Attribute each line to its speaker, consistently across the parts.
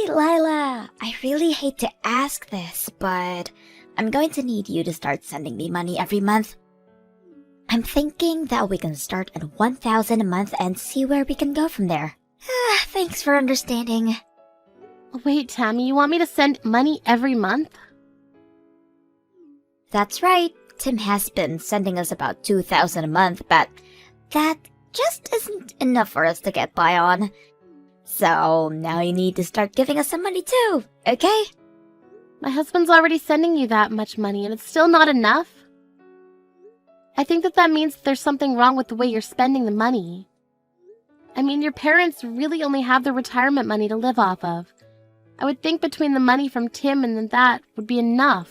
Speaker 1: Hey, Lila, I really hate to ask this, but I'm going to need you to start sending me money every month. I'm thinking that we can start at 1,000 a month and see where we can go from there. Thanks for understanding.
Speaker 2: Wait, Tammy, you want me to send money every month?
Speaker 1: That's right. Tim has been sending us about 2,000 a month, but that just isn't enough for us to get by on. So now you need to start giving us some money too, okay?
Speaker 2: My husband's already sending you that much money and it's still not enough. I think that means there's something wrong with the way you're spending the money. I mean, your parents really only have their retirement money to live off of. I would think between the money from Tim and that would be enough.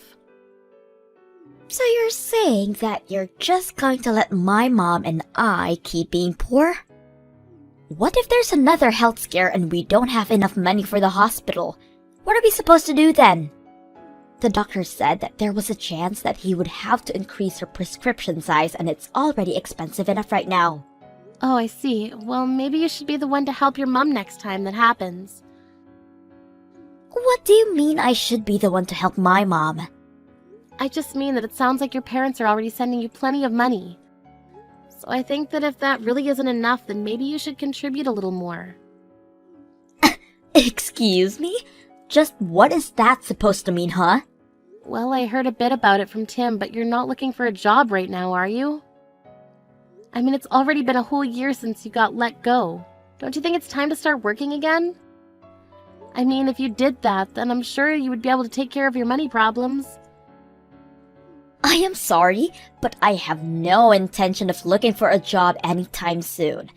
Speaker 1: So you're saying that you're just going to let my mom and I keep being poor? What if there's another health scare and we don't have enough money for the hospital? What are we supposed to do then? The doctor said that there was a chance that he would have to increase her prescription size and it's already expensive enough right now.
Speaker 2: Oh, I see. Well, maybe you should be the one to help your mom next time that happens.
Speaker 1: What do you mean I should be the one to help my mom?
Speaker 2: I just mean that it sounds like your parents are already sending you plenty of money. So I think that if that really isn't enough, then maybe you should contribute a little more.
Speaker 1: Excuse me? Just what is that supposed to mean, huh?
Speaker 2: Well, I heard a bit about it from Tim, but you're not looking for a job right now, are you? I mean, it's already been a whole year since you got let go. Don't you think it's time to start working again? I mean, if you did that, then I'm sure you would be able to take care of your money problems.
Speaker 1: I am sorry, but I have no intention of looking for a job anytime soon.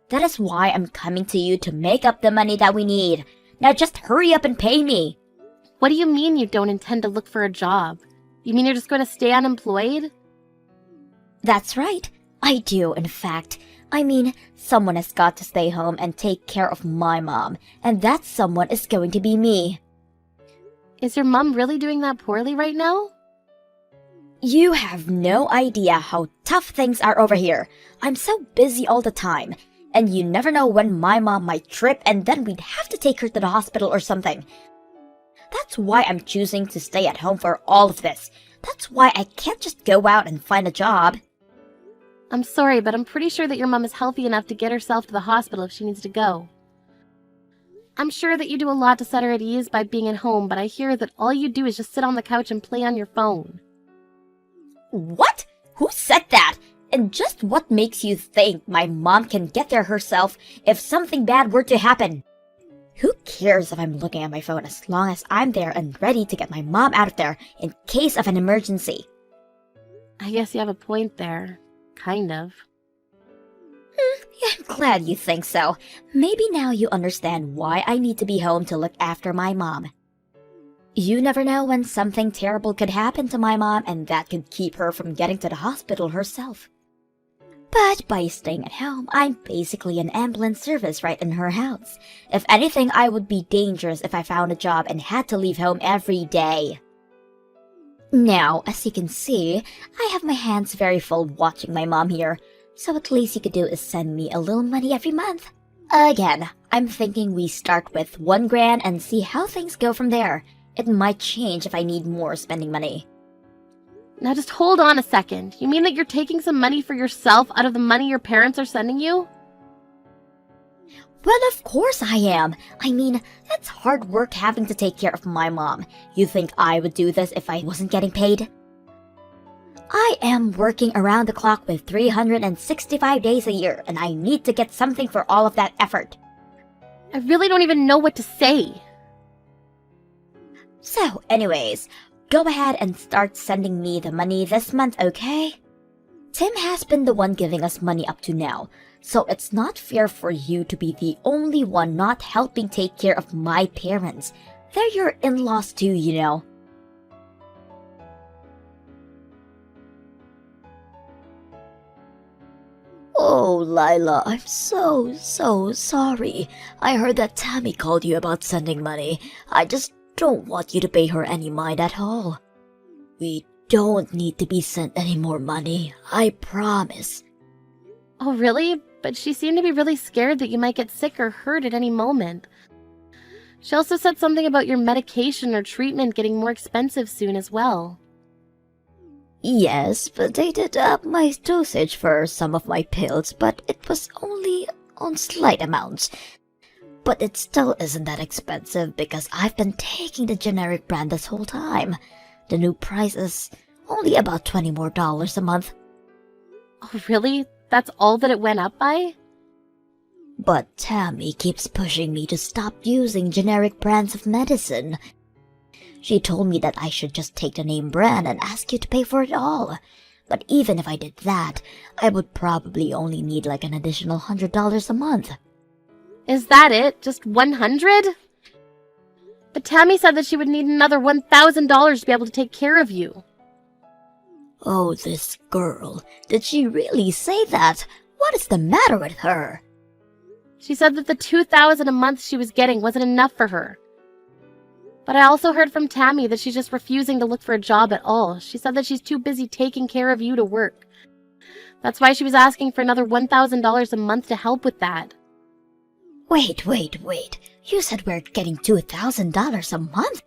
Speaker 1: That is why I'm coming to you to make up the money that we need. Now just hurry up and pay me.
Speaker 2: What do you mean you don't intend to look for a job? You mean you're just going to stay unemployed?
Speaker 1: That's right. I do, in fact. I mean, someone has got to stay home and take care of my mom, and that someone is going to be me.
Speaker 2: Is your mom really doing that poorly right now?
Speaker 1: You have no idea how tough things are over here. I'm so busy all the time, and you never know when my mom might trip and then we'd have to take her to the hospital or something. That's why I'm choosing to stay at home for all of this. That's why I can't just go out and find a job.
Speaker 2: I'm sorry, but I'm pretty sure that your mom is healthy enough to get herself to the hospital if she needs to go. I'm sure that you do a lot to set her at ease by being at home, but I hear that all you do is just sit on the couch and play on your phone.
Speaker 1: What? Who said that? And just what makes you think my mom can get there herself if something bad were to happen? Who cares if I'm looking at my phone as long as I'm there and ready to get my mom out of there in case of an emergency?
Speaker 2: I guess you have a point there. Kind of.
Speaker 1: I'm glad you think so. Maybe now you understand why I need to be home to look after my mom. You never know when something terrible could happen to my mom and that could keep her from getting to the hospital herself. But by staying at home, I'm basically an ambulance service right in her house. If anything, I would be dangerous if I found a job and had to leave home every day. Now, as you can see, I have my hands very full watching my mom here, so at least you could do is send me a little money every month. Again, I'm thinking we start with $1,000 and see how things go from there. It might change if I need more spending money.
Speaker 2: Now just hold on a second. You mean that you're taking some money for yourself out of the money your parents are sending you?
Speaker 1: Well, of course I am. I mean, that's hard work having to take care of my mom. You think I would do this if I wasn't getting paid? I am working around the clock with 365 days a year, and I need to get something for all of that effort.
Speaker 2: I really don't even know what to say.
Speaker 1: So, anyways, go ahead and start sending me the money this month, okay? Tim has been the one giving us money up to now, so it's not fair for you to be the only one not helping take care of my parents. They're your in-laws too, you know. Oh, Lila, I'm so sorry. I heard that Tammy called you about sending money. I just don't want you to pay her any mind at all. We don't need to be sent any more money, I promise.
Speaker 2: Oh, really? But she seemed to be really scared that you might get sick or hurt at any moment. She also said something about your medication or treatment getting more expensive soon as well.
Speaker 1: Yes, but they did up my dosage for some of my pills, but it was only on slight amounts. But it still isn't that expensive because I've been taking the generic brand this whole time. The new price is only about $20 more a month.
Speaker 2: Oh, really? That's all that it went up by?
Speaker 1: But Tammy keeps pushing me to stop using generic brands of medicine. She told me that I should just take the name brand and ask you to pay for it all. But even if I did that, I would probably only need like an additional $100 a month.
Speaker 2: Is that it? Just 100? But Tammy said that she would need another $1,000 to be able to take care of you.
Speaker 1: Oh, this girl. Did she really say that? What is the matter with her?
Speaker 2: She said that the $2,000 a month she was getting wasn't enough for her. But I also heard from Tammy that she's just refusing to look for a job at all. She said that she's too busy taking care of you to work. That's why she was asking for another $1,000 a month to help with that.
Speaker 1: Wait. You said we're getting $2,000 a month?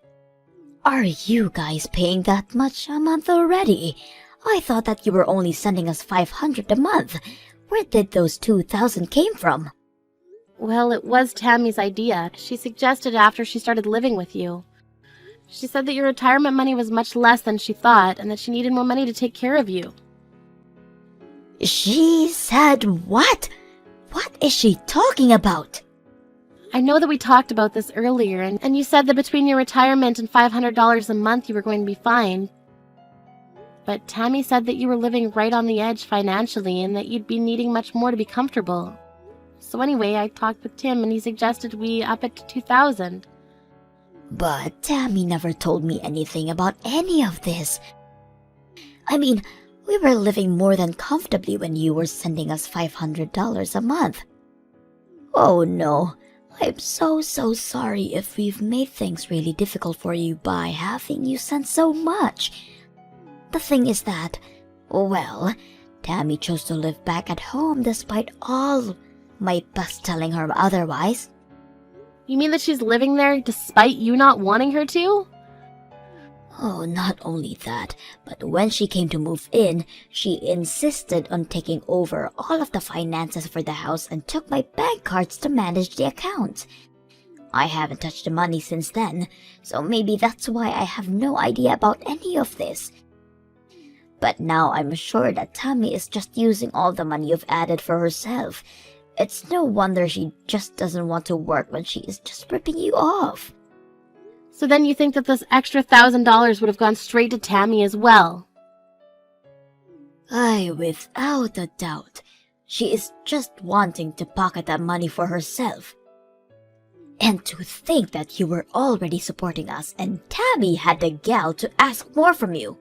Speaker 1: Are you guys paying that much a month already? I thought that you were only sending us $500 a month. Where did those $2,000 came from?
Speaker 2: Well, it was Tammy's idea. She suggested it after she started living with you. She said that your retirement money was much less than she thought and that she needed more money to take care of you.
Speaker 1: She said what? What is she talking about?
Speaker 2: I know that we talked about this earlier, and you said that between your retirement and $500 a month you were going to be fine. But Tammy said that you were living right on the edge financially and that you'd be needing much more to be comfortable. So anyway, I talked with Tim and he suggested we up it to $2,000.
Speaker 1: But Tammy never told me anything about any of this. I mean, we were living more than comfortably when you were sending us $500 a month. Oh no, I'm so sorry if we've made things really difficult for you by having you send so much. The thing is that, well, Tammy chose to live back at home despite all my best telling her otherwise.
Speaker 2: You mean that she's living there despite you not wanting her to?
Speaker 1: Oh, not only that, but when she came to move in, she insisted on taking over all of the finances for the house and took my bank cards to manage the account. I haven't touched the money since then, so maybe that's why I have no idea about any of this. But now I'm sure that Tammy is just using all the money you've added for herself. It's no wonder she just doesn't want to work when she is just ripping you off.
Speaker 2: So then you think that this extra $1,000 would have gone straight to Tammy as well?
Speaker 1: Aye, without a doubt. She is just wanting to pocket that money for herself. And to think that you were already supporting us and Tammy had the gall to ask more from you.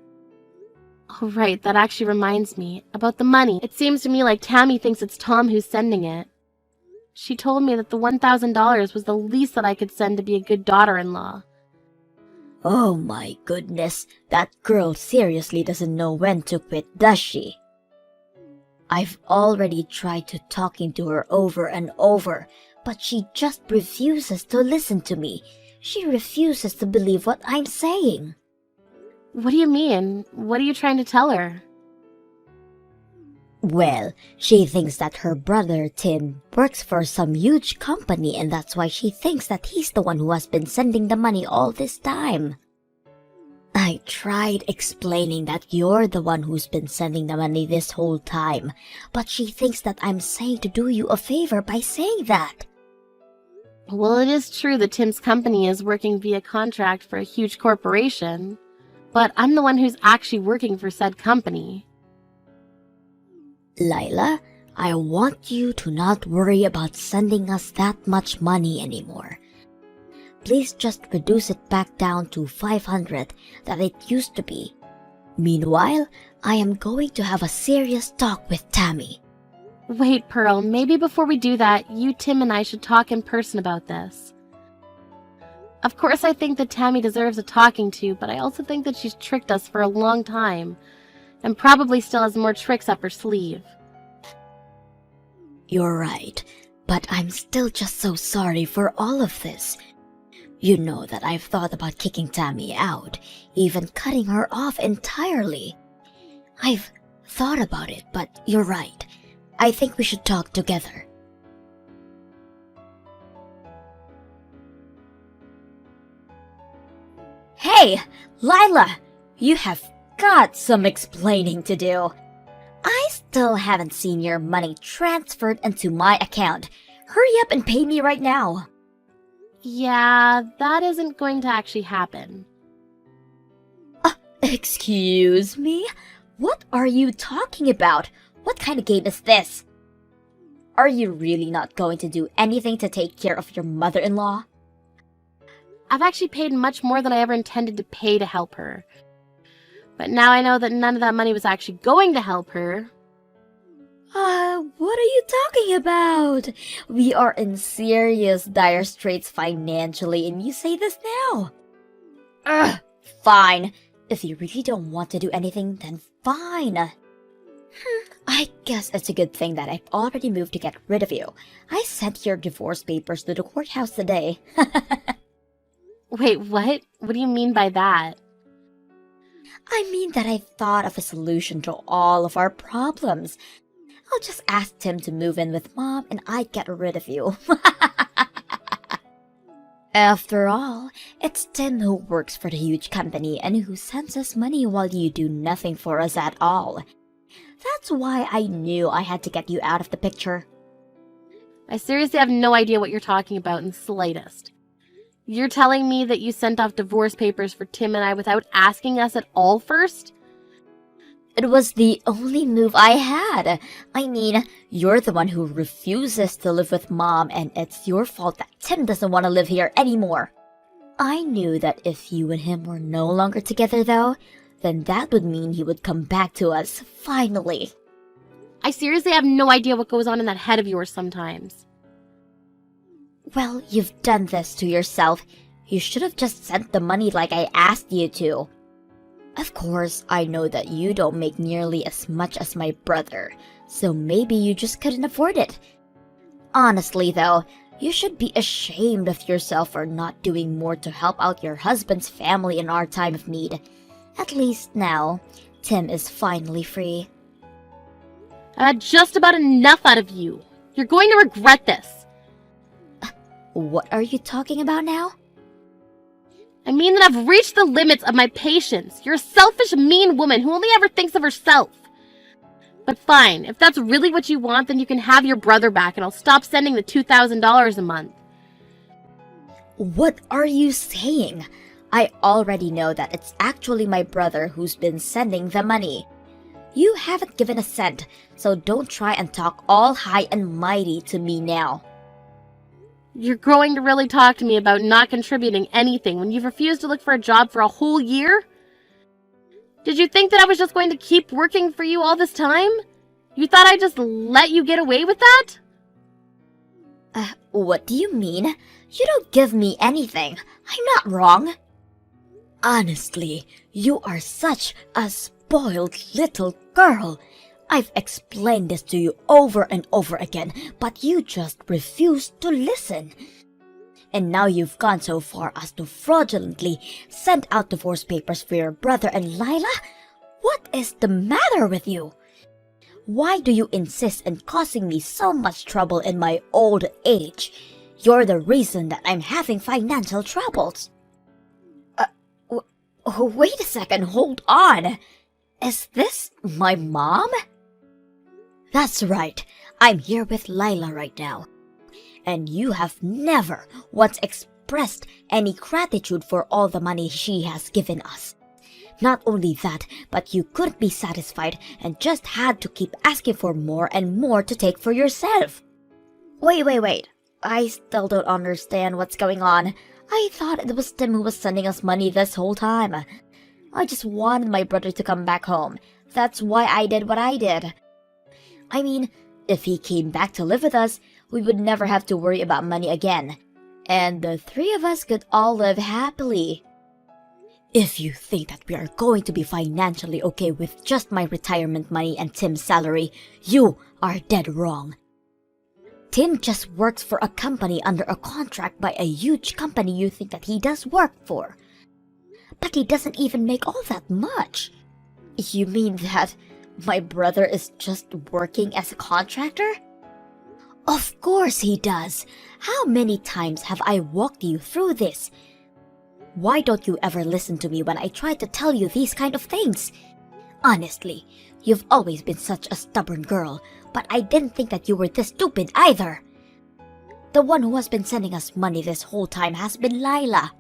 Speaker 2: Oh, right, that actually reminds me. About the money, it seems to me like Tammy thinks it's Tom who's sending it. She told me that the $1,000 was the least that I could send to be a good daughter-in-law.
Speaker 1: Oh my goodness, that girl seriously doesn't know when to quit, does she? I've already tried to talking to her over and over, but she just refuses to listen to me. She refuses to believe what I'm saying.
Speaker 2: What do you mean? What are you trying to tell her?
Speaker 1: Well, she thinks that her brother Tim works for some huge company and that's why she thinks that he's the one who has been sending the money all this time. I tried explaining that you're the one who's been sending the money this whole time, but she thinks that I'm saying to do you a favor by saying that.
Speaker 2: Well, it is true that Tim's company is working via contract for a huge corporation, but I'm the one who's actually working for said company.
Speaker 1: Lila, I want you to not worry about sending us that much money anymore. Please just reduce it back down to $500 that it used to be. Meanwhile, I am going to have a serious talk with Tammy.
Speaker 2: Wait, Pearl, maybe before we do that, you, Tim, and I should talk in person about this. Of course, I think that Tammy deserves a talking to, but I also think that she's tricked us for a long time, and probably still has more tricks up her sleeve.
Speaker 1: You're right, but I'm still just so sorry for all of this. You know that I've thought about kicking Tammy out, even cutting her off entirely. I've thought about it, but you're right. I think we should talk together. Hey, Lila! You have got some explaining to do. I still haven't seen your money transferred into my account. Hurry up and pay me right now.
Speaker 2: Yeah, that isn't going to actually happen.
Speaker 1: Excuse me? What are you talking about? What kind of game is this? Are you really not going to do anything to take care of your mother-in-law?
Speaker 2: I've actually paid much more than I ever intended to pay to help her. But now I know that none of that money was actually going to help her.
Speaker 1: What are you talking about? We are in serious dire straits financially and you say this now? Fine. If you really don't want to do anything, then fine. I guess it's a good thing that I've already moved to get rid of you. I sent your divorce papers to the courthouse today.
Speaker 2: Wait, what? What do you mean by that?
Speaker 1: I mean that I thought of a solution to all of our problems. I'll just ask Tim to move in with Mom and I'd get rid of you. After all, it's Tim who works for the huge company and who sends us money while you do nothing for us at all. That's why I knew I had to get you out of the picture.
Speaker 2: I seriously have no idea what you're talking about in the slightest. You're telling me that you sent off divorce papers for Tim and I without asking us at all first?
Speaker 1: It was the only move I had. I mean, you're the one who refuses to live with Mom, and it's your fault that Tim doesn't want to live here anymore. I knew that if you and him were no longer together, though, then that would mean he would come back to us, finally.
Speaker 2: I seriously have no idea what goes on in that head of yours sometimes.
Speaker 1: Well, you've done this to yourself. You should have just sent the money like I asked you to. Of course, I know that you don't make nearly as much as my brother, so maybe you just couldn't afford it. Honestly, though, you should be ashamed of yourself for not doing more to help out your husband's family in our time of need. At least now, Tim is finally free.
Speaker 2: I've had just about enough out of you. You're going to regret this.
Speaker 1: What are you talking about now?
Speaker 2: I mean that I've reached the limits of my patience. You're a selfish, mean woman who only ever thinks of herself. But fine, if that's really what you want, then you can have your brother back and I'll stop sending the $2,000 a month.
Speaker 1: What are you saying? I already know that it's actually my brother who's been sending the money. You haven't given a cent, so don't try and talk all high and mighty to me now.
Speaker 2: You're going to really talk to me about not contributing anything when you've refused to look for a job for a whole year? Did you think that I was just going to keep working for you all this time? You thought I'd just let you get away with that?
Speaker 1: What do you mean? You don't give me anything. I'm not wrong. Honestly, you are such a spoiled little girl. I've explained this to you over and over again, but you just refuse to listen. And now you've gone so far as to fraudulently send out divorce papers for your brother and Lila? What is the matter with you? Why do you insist in causing me so much trouble in my old age? You're the reason that I'm having financial troubles. Wait a second, hold on. Is this my mom? That's right, I'm here with Lila right now. And you have never once expressed any gratitude for all the money she has given us. Not only that, but you couldn't be satisfied and just had to keep asking for more and more to take for yourself. Wait. I still don't understand what's going on. I thought it was Tim who was sending us money this whole time. I just wanted my brother to come back home. That's why I did what I did. I mean, if he came back to live with us, we would never have to worry about money again. And the three of us could all live happily. If you think that we are going to be financially okay with just my retirement money and Tim's salary, you are dead wrong. Tim just works for a company under a contract by a huge company you think that he does work for. But he doesn't even make all that much. You mean that my brother is just working as a contractor? Of course he does. How many times have I walked you through this? Why don't you ever listen to me when I try to tell you these kind of things? Honestly, you've always been such a stubborn girl, but I didn't think that you were this stupid either. The one who has been sending us money this whole time has been Lila.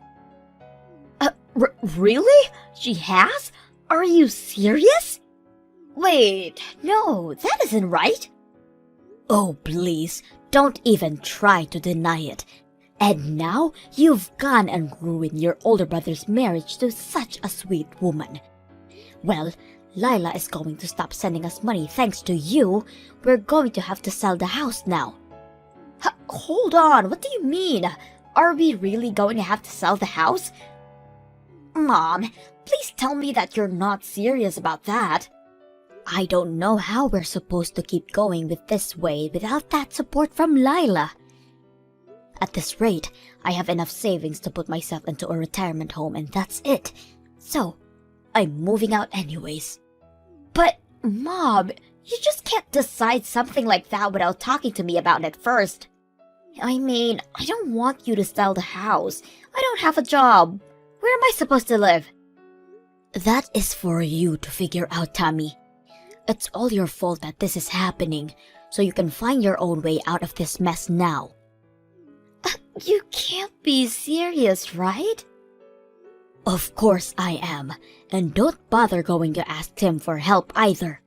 Speaker 1: Really? She has? Are you serious? Wait, no, that isn't right. Oh, please, don't even try to deny it. And now you've gone and ruined your older brother's marriage to such a sweet woman. Well, Lila is going to stop sending us money thanks to you. We're going to have to sell the house now. Hold on, what do you mean? Are we really going to have to sell the house? Mom, please tell me that you're not serious about that. I don't know how we're supposed to keep going with this way without that support from Lila. At this rate, I have enough savings to put myself into a retirement home and that's it. So, I'm moving out anyways. But, Mom, you just can't decide something like that without talking to me about it first. I mean, I don't want you to sell the house. I don't have a job. Where am I supposed to live? That is for you to figure out, Tammy. It's all your fault that this is happening, so you can find your own way out of this mess now. You can't be serious, right? Of course I am, and don't bother going to ask Tim for help either.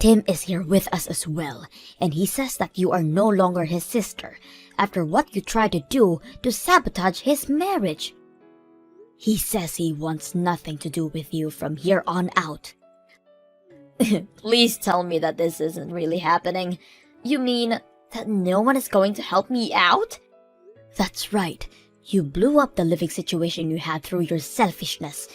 Speaker 1: Tim is here with us as well, and he says that you are no longer his sister after what you tried to do to sabotage his marriage. He says he wants nothing to do with you from here on out. Please tell me that this isn't really happening. You mean that no one is going to help me out? That's right. You blew up the living situation you had through your selfishness.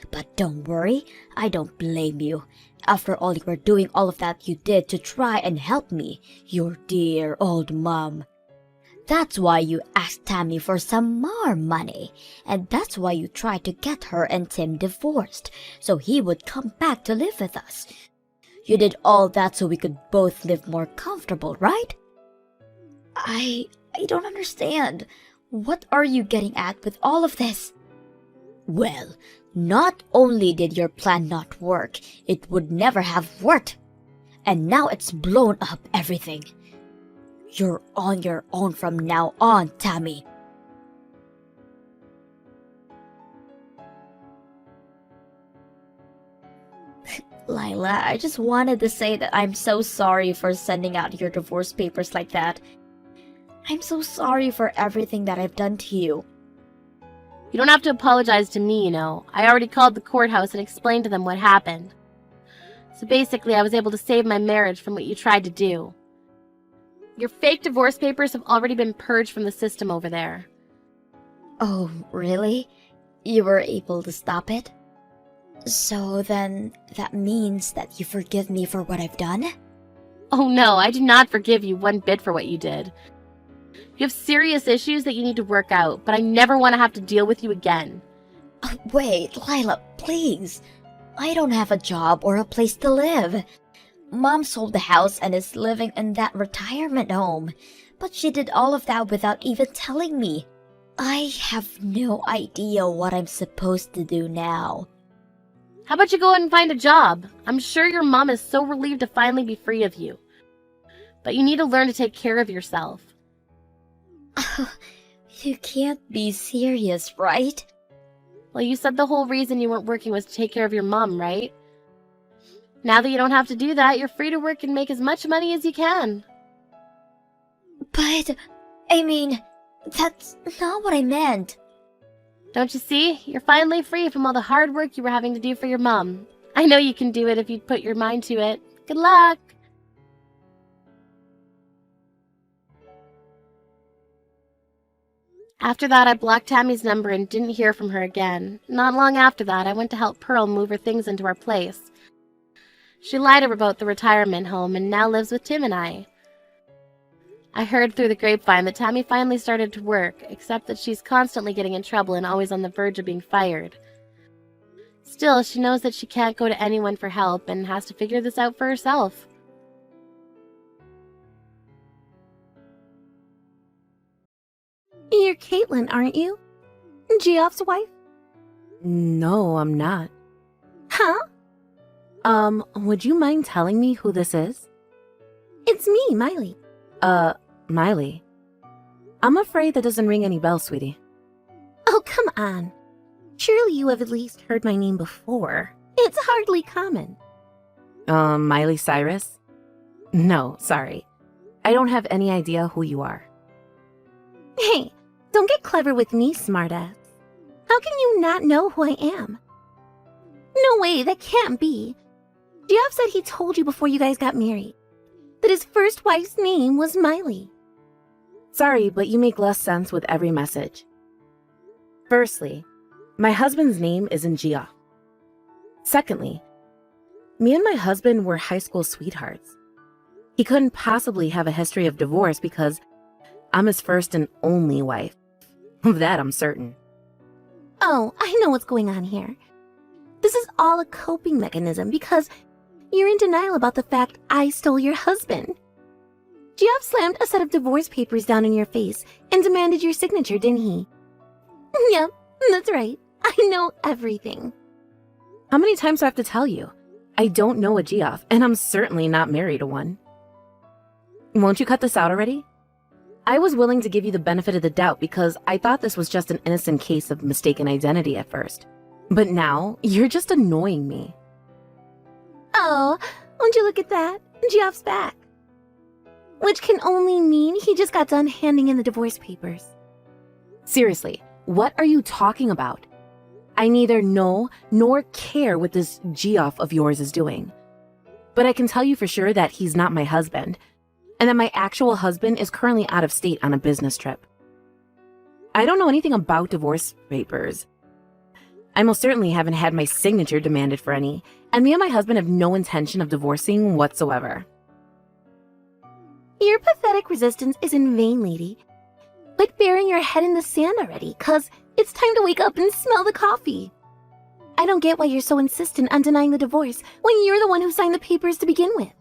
Speaker 1: But don't worry, I don't blame you. After all, you were doing all of that you did to try and help me, your dear old mom. That's why you asked Tammy for some more money, and that's why you tried to get her and Tim divorced, so he would come back to live with us. You did all that so we could both live more comfortable, right? I don't understand. What are you getting at with all of this? Well, not only did your plan not work, it would never have worked. And now it's blown up everything. You're on your own from now on, Tammy. Lila, I just wanted to say that I'm so sorry for sending out your divorce papers like that. I'm so sorry for everything that I've done to you.
Speaker 2: You don't have to apologize to me, you know. I already called the courthouse and explained to them what happened. So basically, I was able to save my marriage from what you tried to do. Your fake divorce papers have already been purged from the system over there.
Speaker 1: Oh, really? You were able to stop it? So then, that means that you forgive me for what I've done?
Speaker 2: Oh no, I do not forgive you one bit for what you did. You have serious issues that you need to work out, but I never want to have to deal with you again.
Speaker 1: Wait, Lila, please. I don't have a job or a place to live. Mom sold the house and is living in that retirement home, but she did all of that without even telling me. I have no idea what I'm supposed to do now.
Speaker 2: How about you go out and find a job? I'm sure your mom is so relieved to finally be free of you. But you need to learn to take care of yourself.
Speaker 1: You can't be serious, right?
Speaker 2: Well, you said the whole reason you weren't working was to take care of your mom, right? Now that you don't have to do that, you're free to work and make as much money as you can.
Speaker 1: But, I mean, that's not what I meant.
Speaker 2: Don't you see? You're finally free from all the hard work you were having to do for your mom. I know you can do it if you put your mind to it. Good luck! After that, I blocked Tammy's number and didn't hear from her again. Not long after that, I went to help Pearl move her things into our place. She lied about the retirement home and now lives with Tim and I. I heard through the grapevine that Tammy finally started to work, except that she's constantly getting in trouble and always on the verge of being fired. Still, she knows that she can't go to anyone for help and has to figure this out for herself.
Speaker 3: You're Caitlin, aren't you? Geoff's wife?
Speaker 4: No, I'm not.
Speaker 3: Huh?
Speaker 4: Would you mind telling me who this is?
Speaker 3: It's me, Miley.
Speaker 4: Miley. I'm afraid that doesn't ring any bells, sweetie.
Speaker 3: Oh, come on. Surely you have at least heard my name before. It's hardly common.
Speaker 4: Miley Cyrus? No, sorry. I don't have any idea who you are.
Speaker 3: Hey, don't get clever with me, smartass. How can you not know who I am? No way, that can't be. Geoff said he told you before you guys got married that his first wife's name was Miley.
Speaker 4: Sorry, but you make less sense with every message. Firstly, my husband's name isn't Geoff. Secondly, me and my husband were high school sweethearts. He couldn't possibly have a history of divorce because I'm his first and only wife. Of that I'm certain.
Speaker 3: Oh, I know what's going on here. This is all a coping mechanism because you're in denial about the fact I stole your husband. Geoff slammed a set of divorce papers down in your face and demanded your signature, didn't he? Yep, that's right. I know everything.
Speaker 4: How many times do I have to tell you? I don't know a Geoff, and I'm certainly not married to one. Won't you cut this out already? I was willing to give you the benefit of the doubt because I thought this was just an innocent case of mistaken identity at first. But now, you're just annoying me.
Speaker 3: Oh, won't you look at that? Geoff's back. Which can only mean he just got done handing in the divorce papers.
Speaker 4: Seriously, what are you talking about? I neither know nor care what this Geoff of yours is doing. But I can tell you for sure that he's not my husband, and that my actual husband is currently out of state on a business trip. I don't know anything about divorce papers. I most certainly haven't had my signature demanded for any, and me and my husband have no intention of divorcing whatsoever.
Speaker 3: Your pathetic resistance is in vain, lady. Quit burying your head in the sand already, cause it's time to wake up and smell the coffee. I don't get why you're so insistent on denying the divorce when you're the one who signed the papers to begin with.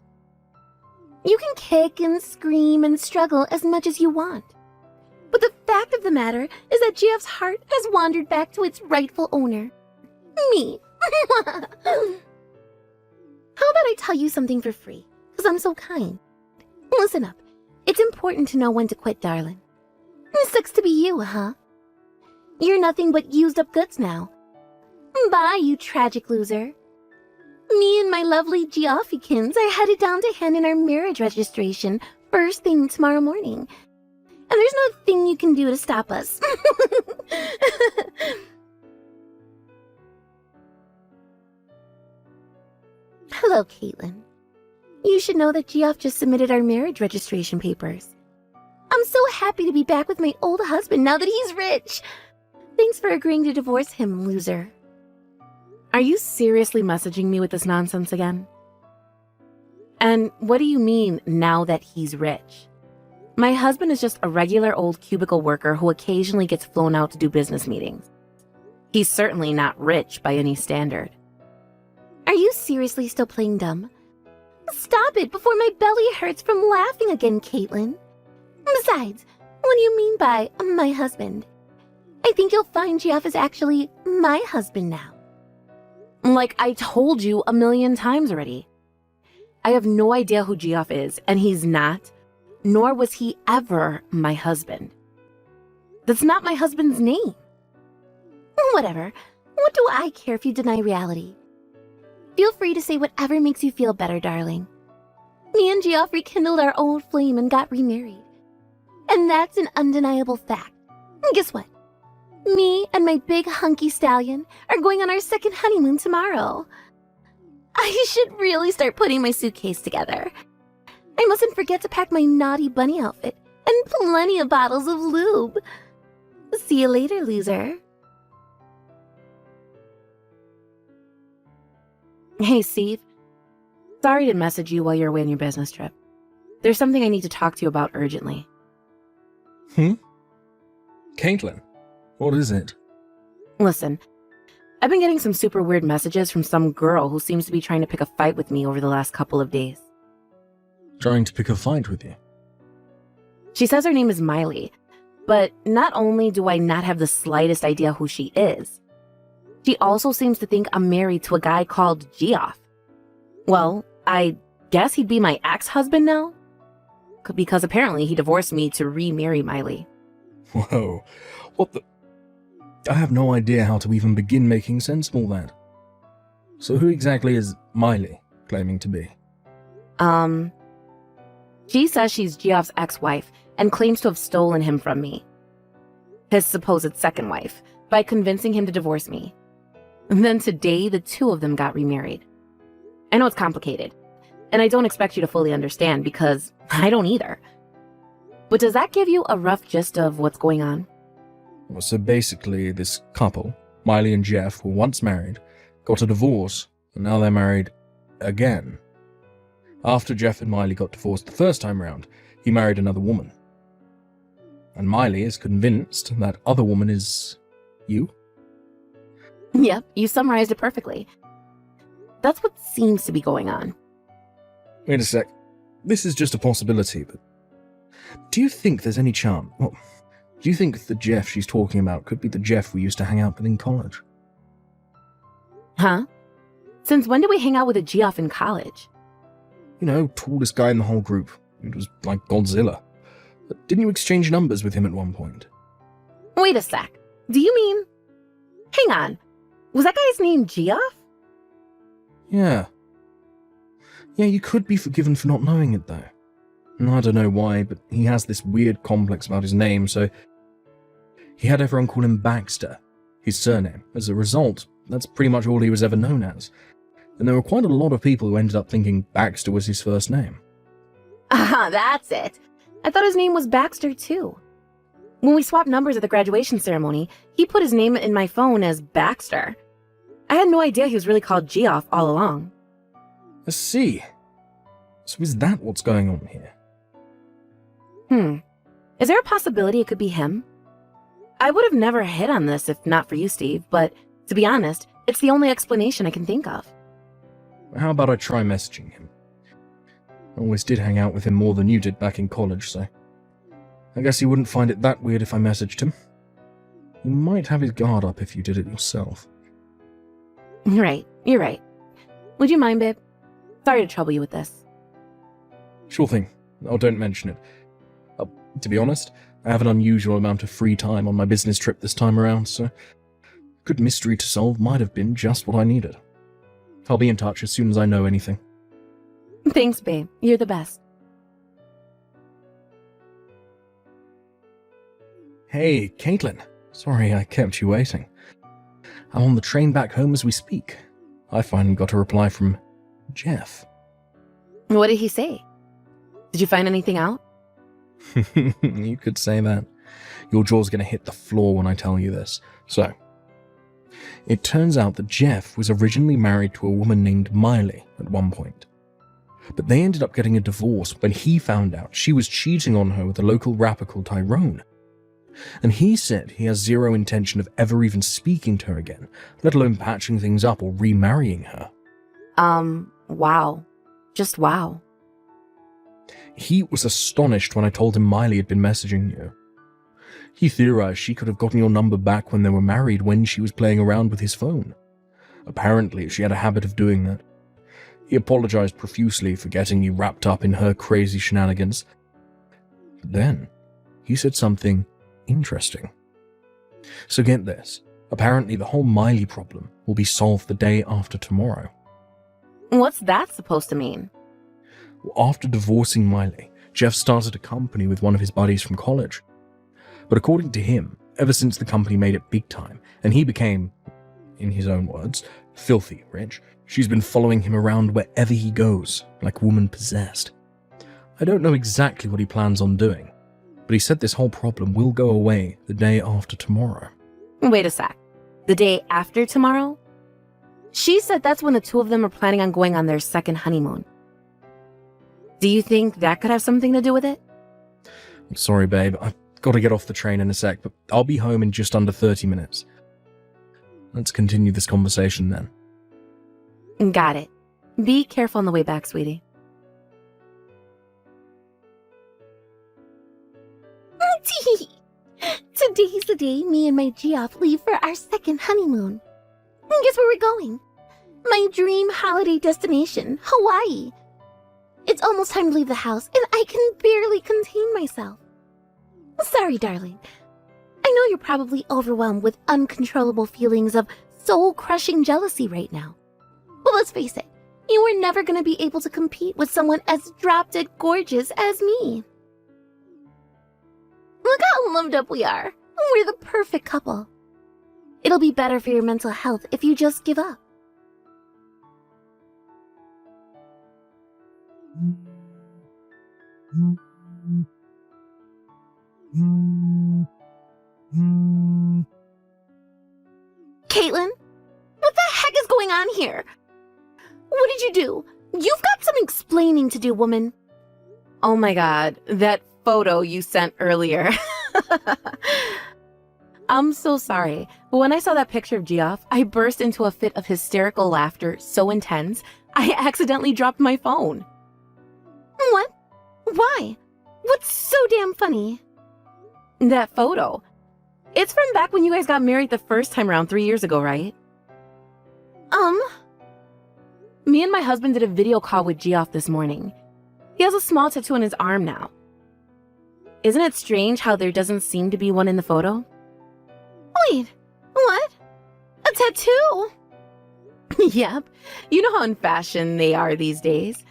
Speaker 3: You can kick and scream and struggle as much as you want. But the fact of the matter is that Geoff's heart has wandered back to its rightful owner. Me. How about I tell you something for free? Because I'm so kind. Listen up. It's important to know when to quit, darling. Sucks to be you, huh? You're nothing but used up goods now. Bye, you tragic loser. Me and my lovely Geoffykins are headed down to hand in our marriage registration first thing tomorrow morning. And there's no thing you can do to stop us. Hello, Caitlin. You should know that Geoff just submitted our marriage registration papers. I'm so happy to be back with my old husband now that he's rich. Thanks for agreeing to divorce him, loser.
Speaker 4: Are you seriously messaging me with this nonsense again? And what do you mean, now that he's rich? My husband is just a regular old cubicle worker who occasionally gets flown out to do business meetings. He's certainly not rich by any standard.
Speaker 3: Are you seriously still playing dumb? Stop it before my belly hurts from laughing again, Caitlin. Besides, what do you mean by my husband? I think you'll find Geoff is actually my husband now.
Speaker 4: Like I told you 1,000,000 times already. I have no idea who Geoff is, and he's not, nor was he ever my husband. That's not my husband's name.
Speaker 3: Whatever. What do I care if you deny reality? Feel free to say whatever makes you feel better, darling. Me and Geoff rekindled our old flame and got remarried. And that's an undeniable fact. And guess what? Me and my big hunky stallion are going on our second honeymoon tomorrow. I should really start putting my suitcase together. I mustn't forget to pack my naughty bunny outfit and plenty of bottles of lube. See you later, loser.
Speaker 4: Hey, Steve. Sorry to message you while you're away on your business trip. there's something I need to talk to you about urgently.
Speaker 5: Caitlin, what is it?
Speaker 4: Listen, I've been getting some super weird messages from some girl who seems to be trying to pick a fight with me over the last couple of days.
Speaker 5: Trying to pick a fight with you?
Speaker 4: She says her name is Miley, but not only do I not have the slightest idea who she is, she also seems to think I'm married to a guy called Geoff. Well, I guess he'd be my ex-husband now? Because apparently he divorced me to remarry Miley.
Speaker 5: Whoa, what the... I have no idea how to even begin making sense of all that. So who exactly is Miley claiming to be?
Speaker 4: She says she's Geoff's ex-wife and claims to have stolen him from me, his supposed second wife, by convincing him to divorce me. And then today, the two of them got remarried. I know it's complicated, and I don't expect you to fully understand because I don't either. But does that give you a rough gist of what's going on?
Speaker 5: Well, so basically, this couple, Miley and Jeff, were once married, got a divorce, and now they're married again. After Jeff and Miley got divorced the first time round, he married another woman. And Miley is convinced that other woman is... you?
Speaker 4: Yep, you summarized it perfectly. That's what seems to be going on.
Speaker 5: Wait a sec. This is just a possibility, but... do you think there's any chance... well, do you think the Jeff she's talking about could be the Jeff we used to hang out with in college?
Speaker 4: Huh? Since when did we hang out with a Geoff in college?
Speaker 5: You know, tallest guy in the whole group. It was like Godzilla. Didn't you exchange numbers with him at one point?
Speaker 4: Wait a sec. Do you mean... hang on. Was that guy's name Geoff?
Speaker 5: Yeah. Yeah, you could be forgiven for not knowing it, though. And I don't know why, but he has this weird complex about his name, so... he had everyone call him Baxter, his surname. As a result, that's pretty much all he was ever known as. And there were quite a lot of people who ended up thinking Baxter was his first name.
Speaker 4: Ah, that's it. I thought his name was Baxter, too. When we swapped numbers at the graduation ceremony, he put his name in my phone as Baxter. I had no idea he was really called Geoff all along.
Speaker 5: I see. So is that what's going on here?
Speaker 4: Is there a possibility it could be him? I would have never hit on this if not for you, Steve, but to be honest, it's the only explanation I can think of.
Speaker 5: How about I try messaging him? I always did hang out with him more than you did back in college, so... I guess he wouldn't find it that weird if I messaged him. You might have his guard up if you did it yourself.
Speaker 4: Right, you're right. Would you mind, babe? Sorry to trouble you with this.
Speaker 5: Sure thing. Oh, don't mention it. To be honest, I have an unusual amount of free time on my business trip this time around, so... good mystery to solve might have been just what I needed. I'll be in touch as soon as I know anything.
Speaker 4: Thanks, babe. You're the best.
Speaker 5: Hey, Caitlin. Sorry I kept you waiting. I'm on the train back home as we speak. I finally got a reply from Jeff.
Speaker 4: What did he say? Did you find anything out?
Speaker 5: You could say that. Your jaw's gonna hit the floor when I tell you this. So, it turns out that Jeff was originally married to a woman named Miley at one point. But they ended up getting a divorce when he found out she was cheating on her with a local rapper called Tyrone. And he said he has zero intention of ever even speaking to her again, let alone patching things up or remarrying her.
Speaker 4: Wow. Just wow.
Speaker 5: He was astonished when I told him Miley had been messaging you. He theorized she could have gotten your number back when they were married when she was playing around with his phone. Apparently, she had a habit of doing that. He apologized profusely for getting you wrapped up in her crazy shenanigans. But then, he said something interesting. So get this. Apparently, the whole Miley problem will be solved the day after tomorrow.
Speaker 4: What's that supposed to mean?
Speaker 5: After divorcing Miley, Jeff started a company with one of his buddies from college. But according to him, ever since the company made it big time, and he became, in his own words, filthy rich, she's been following him around wherever he goes, like woman possessed. I don't know exactly what he plans on doing, but he said this whole problem will go away the day after tomorrow.
Speaker 4: Wait a sec. The day after tomorrow? She said that's when the two of them are planning on going on their second honeymoon. Do you think that could have something to do with it?
Speaker 5: I'm sorry, babe. I've got to get off the train in a sec, but I'll be home in just under 30 minutes. Let's continue this conversation then.
Speaker 4: Got it. Be careful on the way back, sweetie.
Speaker 3: Today's the day me and my Geoff leave for our second honeymoon. And guess where we're going? My dream holiday destination, Hawaii. It's almost time to leave the house, and I can barely contain myself. Sorry, darling. I know you're probably overwhelmed with uncontrollable feelings of soul-crushing jealousy right now. But let's face it, you were never going to be able to compete with someone as drop-dead gorgeous as me. Look how loved up we are. We're the perfect couple. It'll be better for your mental health if you just give up. Caitlin, what the heck is going on here? What did you do? You've got some explaining to do, woman.
Speaker 4: Oh my god, that photo you sent earlier. I'm so sorry, but when I saw that picture of Geoff, I burst into a fit of hysterical laughter so intense, I accidentally dropped my phone.
Speaker 3: What? Why? What's so damn funny?
Speaker 4: That photo. It's from back when you guys got married the first time around 3 years ago, right? Me and my husband did a video call with Geoff this morning. He has a small tattoo on his arm now. Isn't it strange how there doesn't seem to be one in the photo?
Speaker 3: Wait, what? A tattoo?
Speaker 4: Yep. You know how in fashion they are these days.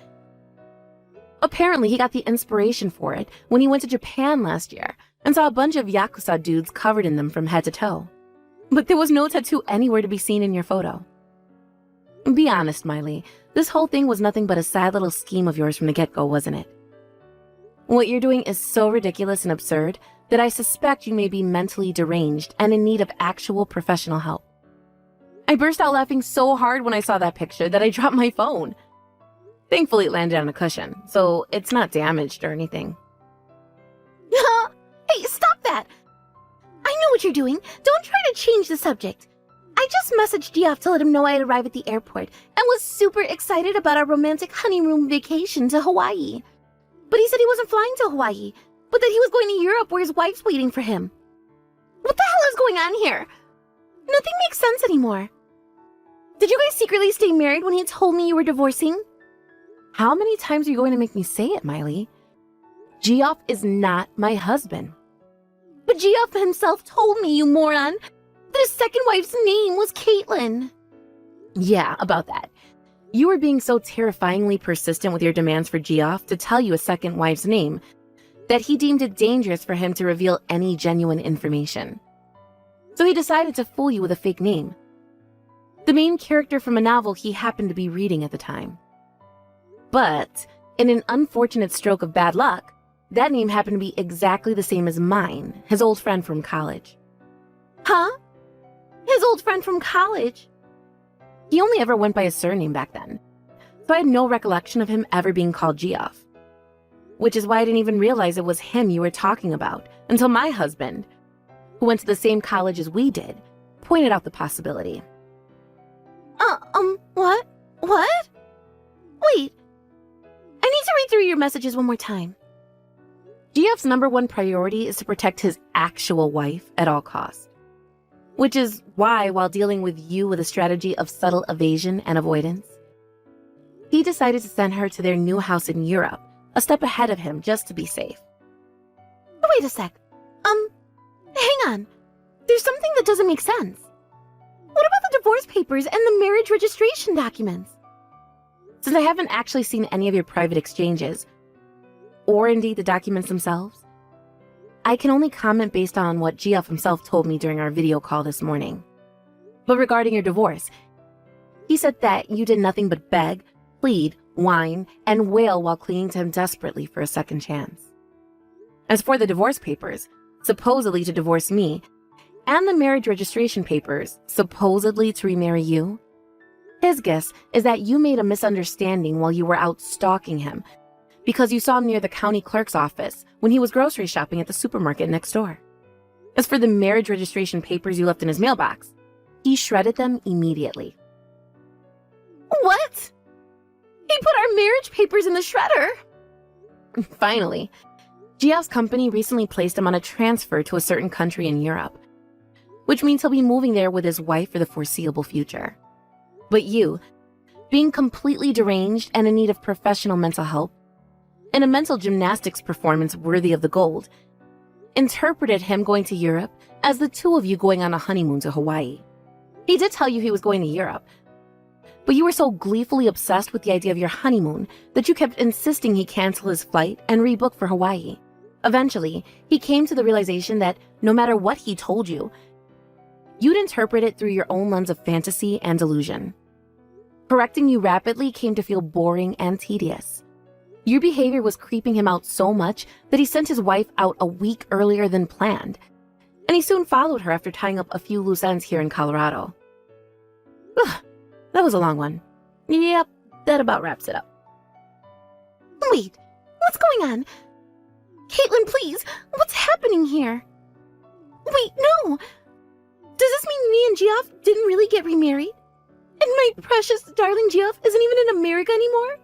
Speaker 4: Apparently, he got the inspiration for it when he went to Japan last year and saw a bunch of Yakuza dudes covered in them from head to toe. But there was no tattoo anywhere to be seen in your photo. Be honest, Miley, this whole thing was nothing but a sad little scheme of yours from the get-go, wasn't it? What you're doing is so ridiculous and absurd that I suspect you may be mentally deranged and in need of actual professional help. I burst out laughing so hard when I saw that picture that I dropped my phone. Thankfully, it landed on a cushion, so it's not damaged or anything.
Speaker 3: Hey, stop that! I know what you're doing. Don't try to change the subject. I just messaged Geoff to let him know I'd arrived at the airport and was super excited about our romantic honeymoon vacation to Hawaii. But he said he wasn't flying to Hawaii, but that he was going to Europe where his wife's waiting for him. What the hell is going on here? Nothing makes sense anymore. Did you guys secretly stay married when he told me you were divorcing?
Speaker 4: How many times are you going to make me say it, Miley? Geoff is not my husband.
Speaker 3: But Geoff himself told me, you moron, that his second wife's name was Caitlin.
Speaker 4: Yeah, about that. You were being so terrifyingly persistent with your demands for Geoff to tell you a second wife's name that he deemed it dangerous for him to reveal any genuine information. So he decided to fool you with a fake name. The main character from a novel he happened to be reading at the time. But, in an unfortunate stroke of bad luck, that name happened to be exactly the same as mine, his old friend from college.
Speaker 3: Huh? His old friend from college?
Speaker 4: He only ever went by his surname back then, so I had no recollection of him ever being called Geoff. Which is why I didn't even realize it was him you were talking about until my husband, who went to the same college as we did, pointed out the possibility.
Speaker 3: What? What? Wait. I need to read through your messages one more time.
Speaker 4: Geoff's #1 priority is to protect his actual wife at all costs. Which is why, while dealing with you with a strategy of subtle evasion and avoidance, he decided to send her to their new house in Europe, a step ahead of him just to be safe.
Speaker 3: Wait a sec. Hang on. There's something that doesn't make sense. What about the divorce papers and the marriage registration documents?
Speaker 4: Since I haven't actually seen any of your private exchanges, or indeed the documents themselves, I can only comment based on what Geoff himself told me during our video call this morning. But regarding your divorce, he said that you did nothing but beg, plead, whine, and wail while clinging to him desperately for a second chance. As for the divorce papers, supposedly to divorce me, and the marriage registration papers, supposedly to remarry you, his guess is that you made a misunderstanding while you were out stalking him, because you saw him near the county clerk's office when he was grocery shopping at the supermarket next door. As for the marriage registration papers you left in his mailbox, he shredded them immediately.
Speaker 3: What? He put our marriage papers in the shredder.
Speaker 4: Finally, Geoff's company recently placed him on a transfer to a certain country in Europe, which means he'll be moving there with his wife for the foreseeable future. But you, being completely deranged and in need of professional mental help, and a mental gymnastics performance worthy of the gold, interpreted him going to Europe as the two of you going on a honeymoon to Hawaii. He did tell you he was going to Europe, but you were so gleefully obsessed with the idea of your honeymoon that you kept insisting he cancel his flight and rebook for Hawaii. Eventually, he came to the realization that no matter what he told you, you'd interpret it through your own lens of fantasy and delusion. Correcting you rapidly came to feel boring and tedious. Your behavior was creeping him out so much that he sent his wife out a week earlier than planned, and he soon followed her after tying up a few loose ends here in Colorado. Ugh, that was a long one. Yep, that about wraps it up.
Speaker 3: Wait, what's going on? Caitlin, please, what's happening here? Wait, no! Does this mean me and Geoff didn't really get remarried? And my precious, darling Geoff isn't even in America anymore?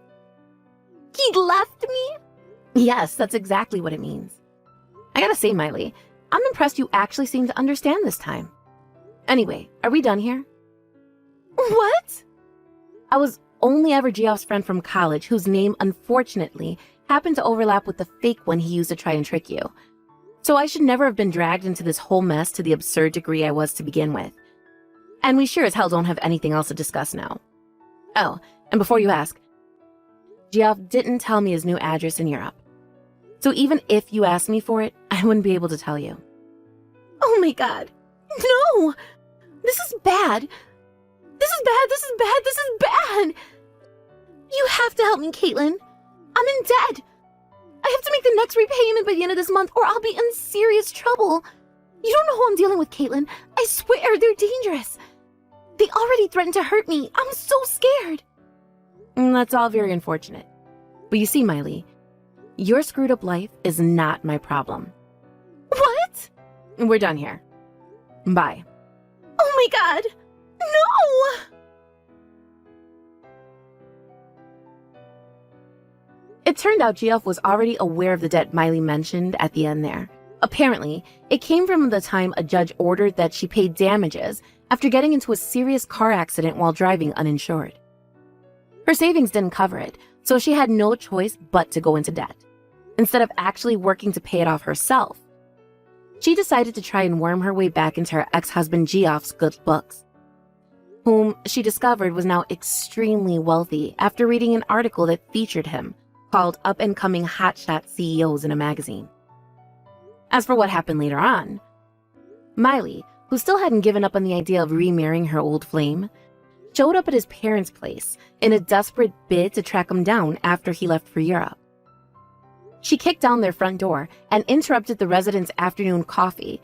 Speaker 3: He left me?
Speaker 4: Yes, that's exactly what it means. I gotta say, Miley, I'm impressed you actually seem to understand this time. Anyway, are we done here?
Speaker 3: What?
Speaker 4: I was only ever Geoff's friend from college whose name, unfortunately, happened to overlap with the fake one he used to try and trick you. So I should never have been dragged into this whole mess to the absurd degree I was to begin with. And we sure as hell don't have anything else to discuss now. Oh, and before you ask, Geoff didn't tell me his new address in Europe. So even if you asked me for it, I wouldn't be able to tell you.
Speaker 3: Oh my god. No! This is bad. This is bad, this is bad, this is bad! You have to help me, Caitlin. I'm in debt. I have to make the next repayment by the end of this month or I'll be in serious trouble. You don't know who I'm dealing with, Caitlin. I swear, they're dangerous. They already threatened to hurt me. I'm so scared.
Speaker 4: That's all very unfortunate. But you see, Miley, your screwed up life is not my problem.
Speaker 3: What?
Speaker 4: We're done here. Bye.
Speaker 3: Oh my god. No!
Speaker 4: It turned out Geoff was already aware of the debt Miley mentioned at the end there. Apparently, it came from the time a judge ordered that she pay damages after getting into a serious car accident while driving uninsured. Her savings didn't cover it, so she had no choice but to go into debt. Instead of actually working to pay it off herself, she decided to try and worm her way back into her ex-husband Geoff's good books, whom she discovered was now extremely wealthy after reading an article that featured him, called Up-and-Coming Hotshot CEOs in a magazine. As for what happened later on, Miley, who still hadn't given up on the idea of remarrying her old flame, showed up at his parents' place in a desperate bid to track him down after he left for Europe. She kicked down their front door and interrupted the residents' afternoon coffee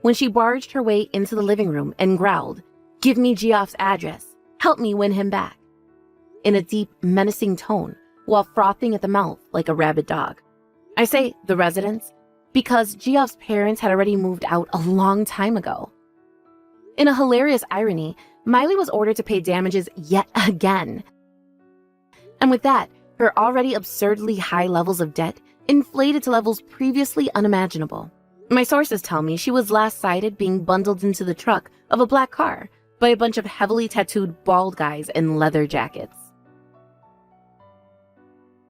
Speaker 4: when she barged her way into the living room and growled, "Give me Geoff's address. Help me win him back," in a deep, menacing tone while frothing at the mouth like a rabid dog. I say the residents because Geoff's parents had already moved out a long time ago. In a hilarious irony, Miley was ordered to pay damages yet again. And with that, her already absurdly high levels of debt inflated to levels previously unimaginable. My sources tell me she was last sighted being bundled into the truck of a black car by a bunch of heavily tattooed bald guys in leather jackets.